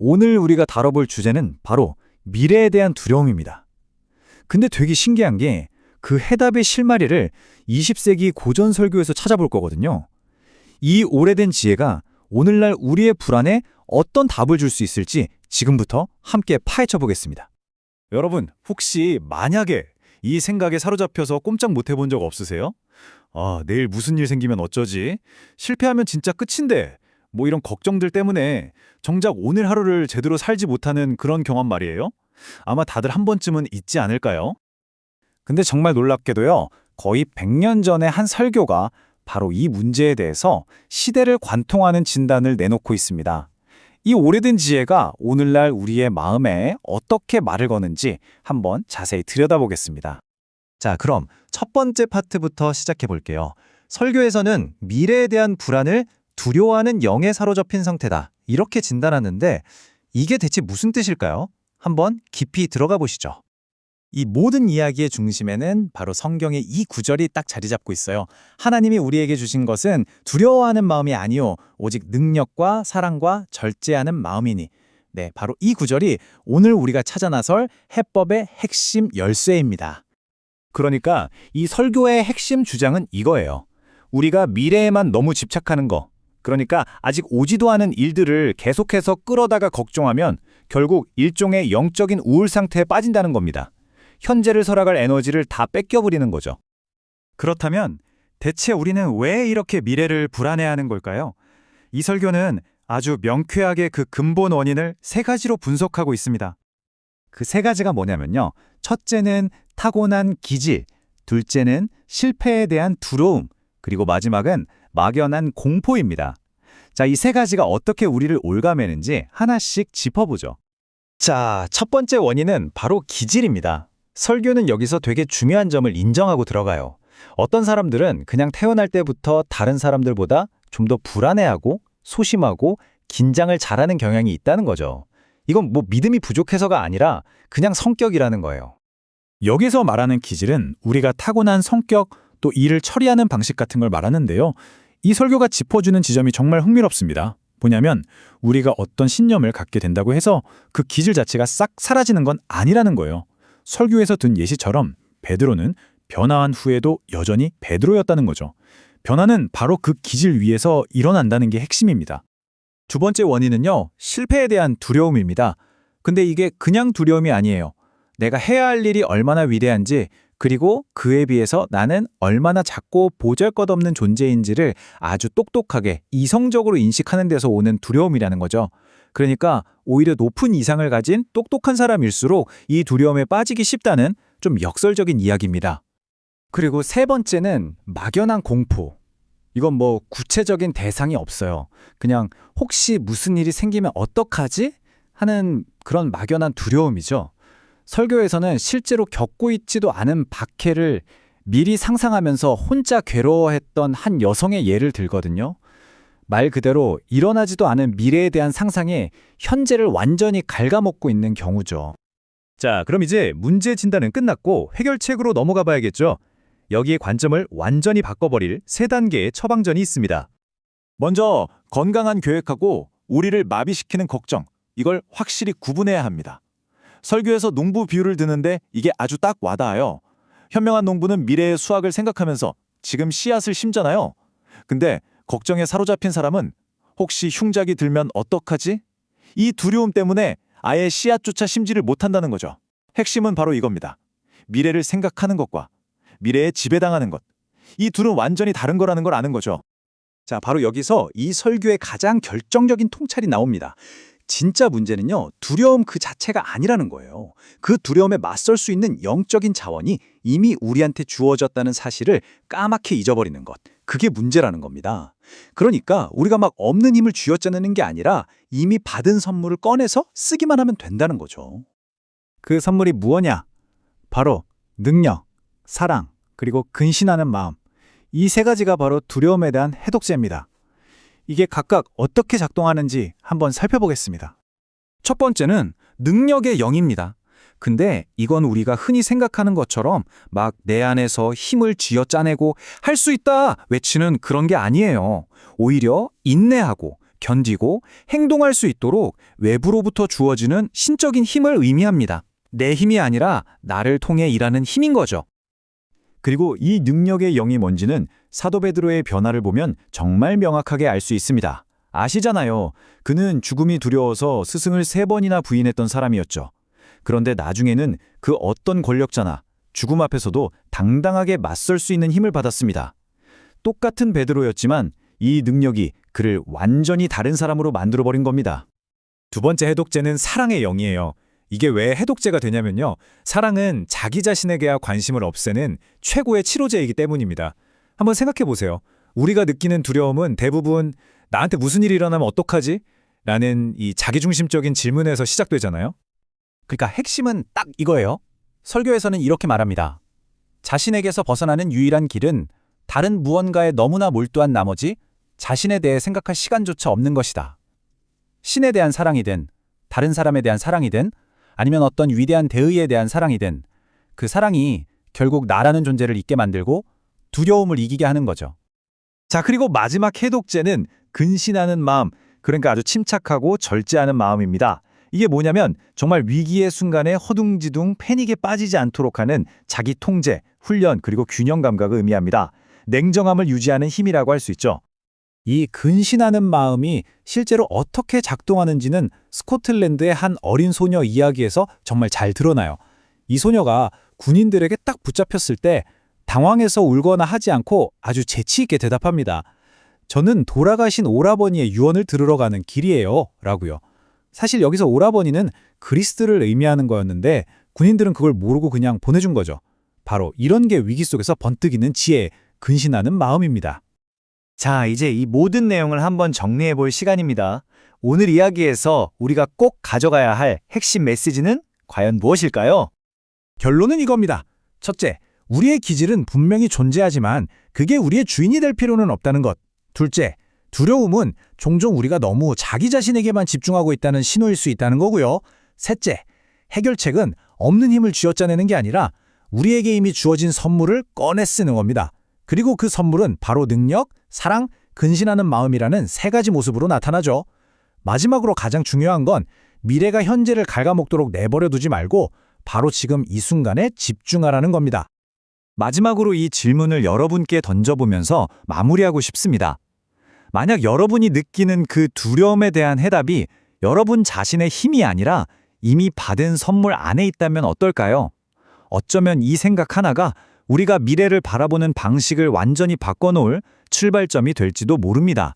오늘 우리가 다뤄볼 주제는 바로 미래에 대한 두려움입니다. 근데 되게 신기한 게 그 해답의 실마리를 20세기 고전 설교에서 찾아볼 거거든요. 이 오래된 지혜가 오늘날 우리의 불안에 어떤 답을 줄 수 있을지 지금부터 함께 파헤쳐 보겠습니다. 여러분, 혹시 만약에 이 생각에 사로잡혀서 꼼짝 못 해본 적 없으세요? 내일 무슨 일 생기면 어쩌지? 실패하면 진짜 끝인데. 뭐 이런 걱정들 때문에 정작 오늘 하루를 제대로 살지 못하는 그런 경험 말이에요. 아마 다들 한 번쯤은 있지 않을까요? 근데 정말 놀랍게도요, 거의 100년 전에 한 설교가 바로 이 문제에 대해서 시대를 관통하는 진단을 내놓고 있습니다. 이 오래된 지혜가 오늘날 우리의 마음에 어떻게 말을 거는지 한번 자세히 들여다보겠습니다. 자, 그럼 첫 번째 파트부터 시작해 볼게요. 설교에서는 미래에 대한 불안을 두려워하는 영에 사로잡힌 상태다. 이렇게 진단하는데 이게 대체 무슨 뜻일까요? 한번 깊이 들어가 보시죠. 이 모든 이야기의 중심에는 바로 성경의 이 구절이 딱 자리 잡고 있어요. 하나님이 우리에게 주신 것은 두려워하는 마음이 아니요 오직 능력과 사랑과 절제하는 마음이니. 네, 바로 이 구절이 오늘 우리가 찾아 나설 해법의 핵심 열쇠입니다. 그러니까 이 설교의 핵심 주장은 이거예요. 우리가 미래에만 너무 집착하는 거, 그러니까 아직 오지도 않은 일들을 계속해서 끌어다가 걱정하면 결국 일종의 영적인 우울 상태에 빠진다는 겁니다. 현재를 살아갈 에너지를 다 뺏겨버리는 거죠. 그렇다면 대체 우리는 왜 이렇게 미래를 불안해하는 걸까요? 이 설교는 아주 명쾌하게 그 근본 원인을 세 가지로 분석하고 있습니다. 그 세 가지가 뭐냐면요. 첫째는 타고난 기질, 둘째는 실패에 대한 두려움, 그리고 마지막은 막연한 공포입니다. 자, 이 세 가지가 어떻게 우리를 올가매는지 하나씩 짚어보죠. 자, 첫 번째 원인은 바로 기질입니다. 설교는 여기서 되게 중요한 점을 인정하고 들어가요. 어떤 사람들은 그냥 태어날 때부터 다른 사람들보다 좀 더 불안해하고 소심하고 긴장을 잘하는 경향이 있다는 거죠. 이건 뭐 믿음이 부족해서가 아니라 그냥 성격이라는 거예요. 여기서 말하는 기질은 우리가 타고난 성격, 또 일을 처리하는 방식 같은 걸 말하는데요. 이 설교가 짚어주는 지점이 정말 흥미롭습니다. 뭐냐면 우리가 어떤 신념을 갖게 된다고 해서 그 기질 자체가 싹 사라지는 건 아니라는 거예요. 설교에서 든 예시처럼 베드로는 변화한 후에도 여전히 베드로였다는 거죠. 변화는 바로 그 기질 위에서 일어난다는 게 핵심입니다. 두 번째 원인은요, 실패에 대한 두려움입니다. 근데 이게 그냥 두려움이 아니에요. 내가 해야 할 일이 얼마나 위대한지, 그리고 그에 비해서 나는 얼마나 작고 보잘것없는 존재인지를 아주 똑똑하게 이성적으로 인식하는 데서 오는 두려움이라는 거죠. 그러니까 오히려 높은 이상을 가진 똑똑한 사람일수록 이 두려움에 빠지기 쉽다는 좀 역설적인 이야기입니다. 그리고 세 번째는 막연한 공포. 이건 뭐 구체적인 대상이 없어요. 그냥 혹시 무슨 일이 생기면 어떡하지? 하는 그런 막연한 두려움이죠. 설교에서는 실제로 겪고 있지도 않은 박해를 미리 상상하면서 혼자 괴로워했던 한 여성의 예를 들거든요. 말 그대로 일어나지도 않은 미래에 대한 상상에 현재를 완전히 갉아먹고 있는 경우죠. 자, 그럼 이제 문제 진단은 끝났고 해결책으로 넘어가 봐야겠죠. 여기에 관점을 완전히 바꿔버릴 세 단계의 처방전이 있습니다. 먼저 건강한 계획하고 우리를 마비시키는 걱정, 이걸 확실히 구분해야 합니다. 설교에서 농부 비유를 드는데 이게 아주 딱 와닿아요. 현명한 농부는 미래의 수확을 생각하면서 지금 씨앗을 심잖아요. 근데 걱정에 사로잡힌 사람은 혹시 흉작이 들면 어떡하지? 이 두려움 때문에 아예 씨앗조차 심지를 못한다는 거죠. 핵심은 바로 이겁니다. 미래를 생각하는 것과 미래에 지배당하는 것. 이 둘은 완전히 다른 거라는 걸 아는 거죠. 자, 바로 여기서 이 설교의 가장 결정적인 통찰이 나옵니다. 진짜 문제는요, 두려움 그 자체가 아니라는 거예요. 그 두려움에 맞설 수 있는 영적인 자원이 이미 우리한테 주어졌다는 사실을 까맣게 잊어버리는 것. 그게 문제라는 겁니다. 그러니까 우리가 막 없는 힘을 쥐어짜내는 게 아니라 이미 받은 선물을 꺼내서 쓰기만 하면 된다는 거죠. 그 선물이 무엇냐? 바로 능력, 사랑, 그리고 근신하는 마음. 이 세 가지가 바로 두려움에 대한 해독제입니다. 이게 각각 어떻게 작동하는지 한번 살펴보겠습니다. 첫 번째는 능력의 영입니다. 근데 이건 우리가 흔히 생각하는 것처럼 막 내 안에서 힘을 쥐어짜내고 할 수 있다 외치는 그런 게 아니에요. 오히려 인내하고 견디고 행동할 수 있도록 외부로부터 주어지는 신적인 힘을 의미합니다. 내 힘이 아니라 나를 통해 일하는 힘인 거죠. 그리고 이 능력의 영이 뭔지는 사도 베드로의 변화를 보면 정말 명확하게 알 수 있습니다. 아시잖아요. 그는 죽음이 두려워서 스승을 3번이나 부인했던 사람이었죠. 그런데 나중에는 그 어떤 권력자나 죽음 앞에서도 당당하게 맞설 수 있는 힘을 받았습니다. 똑같은 베드로였지만 이 능력이 그를 완전히 다른 사람으로 만들어버린 겁니다. 두 번째 해독제는 사랑의 영이에요. 이게 왜 해독제가 되냐면요. 사랑은 자기 자신에게야 관심을 없애는 최고의 치료제이기 때문입니다. 한번 생각해 보세요. 우리가 느끼는 두려움은 대부분 나한테 무슨 일이 일어나면 어떡하지? 라는 이 자기중심적인 질문에서 시작되잖아요. 그러니까 핵심은 딱 이거예요. 설교에서는 이렇게 말합니다. 자신에게서 벗어나는 유일한 길은 다른 무언가에 너무나 몰두한 나머지 자신에 대해 생각할 시간조차 없는 것이다. 신에 대한 사랑이든 다른 사람에 대한 사랑이든 아니면 어떤 위대한 대의에 대한 사랑이든 그 사랑이 결국 나라는 존재를 잊게 만들고 두려움을 이기게 하는 거죠. 자, 그리고 마지막 해독제는 근신하는 마음, 그러니까 아주 침착하고 절제하는 마음입니다. 이게 뭐냐면 정말 위기의 순간에 허둥지둥 패닉에 빠지지 않도록 하는 자기 통제, 훈련 그리고 균형 감각을 의미합니다. 냉정함을 유지하는 힘이라고 할 수 있죠. 이 근신하는 마음이 실제로 어떻게 작동하는지는 스코틀랜드의 한 어린 소녀 이야기에서 정말 잘 드러나요. 이 소녀가 군인들에게 딱 붙잡혔을 때 당황해서 울거나 하지 않고 아주 재치 있게 대답합니다. 저는 돌아가신 오라버니의 유언을 들으러 가는 길이에요. 라고요. 사실 여기서 오라버니는 그리스도를 의미하는 거였는데 군인들은 그걸 모르고 그냥 보내준 거죠. 바로 이런 게 위기 속에서 번뜩이는 지혜, 근신하는 마음입니다. 자, 이제 이 모든 내용을 한번 정리해 볼 시간입니다. 오늘 이야기에서 우리가 꼭 가져가야 할 핵심 메시지는 과연 무엇일까요? 결론은 이겁니다. 첫째, 우리의 기질은 분명히 존재하지만 그게 우리의 주인이 될 필요는 없다는 것. 둘째, 두려움은 종종 우리가 너무 자기 자신에게만 집중하고 있다는 신호일 수 있다는 거고요. 셋째, 해결책은 없는 힘을 쥐어짜내는 게 아니라 우리에게 이미 주어진 선물을 꺼내 쓰는 겁니다. 그리고 그 선물은 바로 능력, 사랑, 근신하는 마음이라는 3가지 모습으로 나타나죠. 마지막으로 가장 중요한 건 미래가 현재를 갉아먹도록 내버려 두지 말고 바로 지금 이 순간에 집중하라는 겁니다. 마지막으로 이 질문을 여러분께 던져보면서 마무리하고 싶습니다. 만약 여러분이 느끼는 그 두려움에 대한 해답이 여러분 자신의 힘이 아니라 이미 받은 선물 안에 있다면 어떨까요? 어쩌면 이 생각 하나가 우리가 미래를 바라보는 방식을 완전히 바꿔놓을 출발점이 될지도 모릅니다.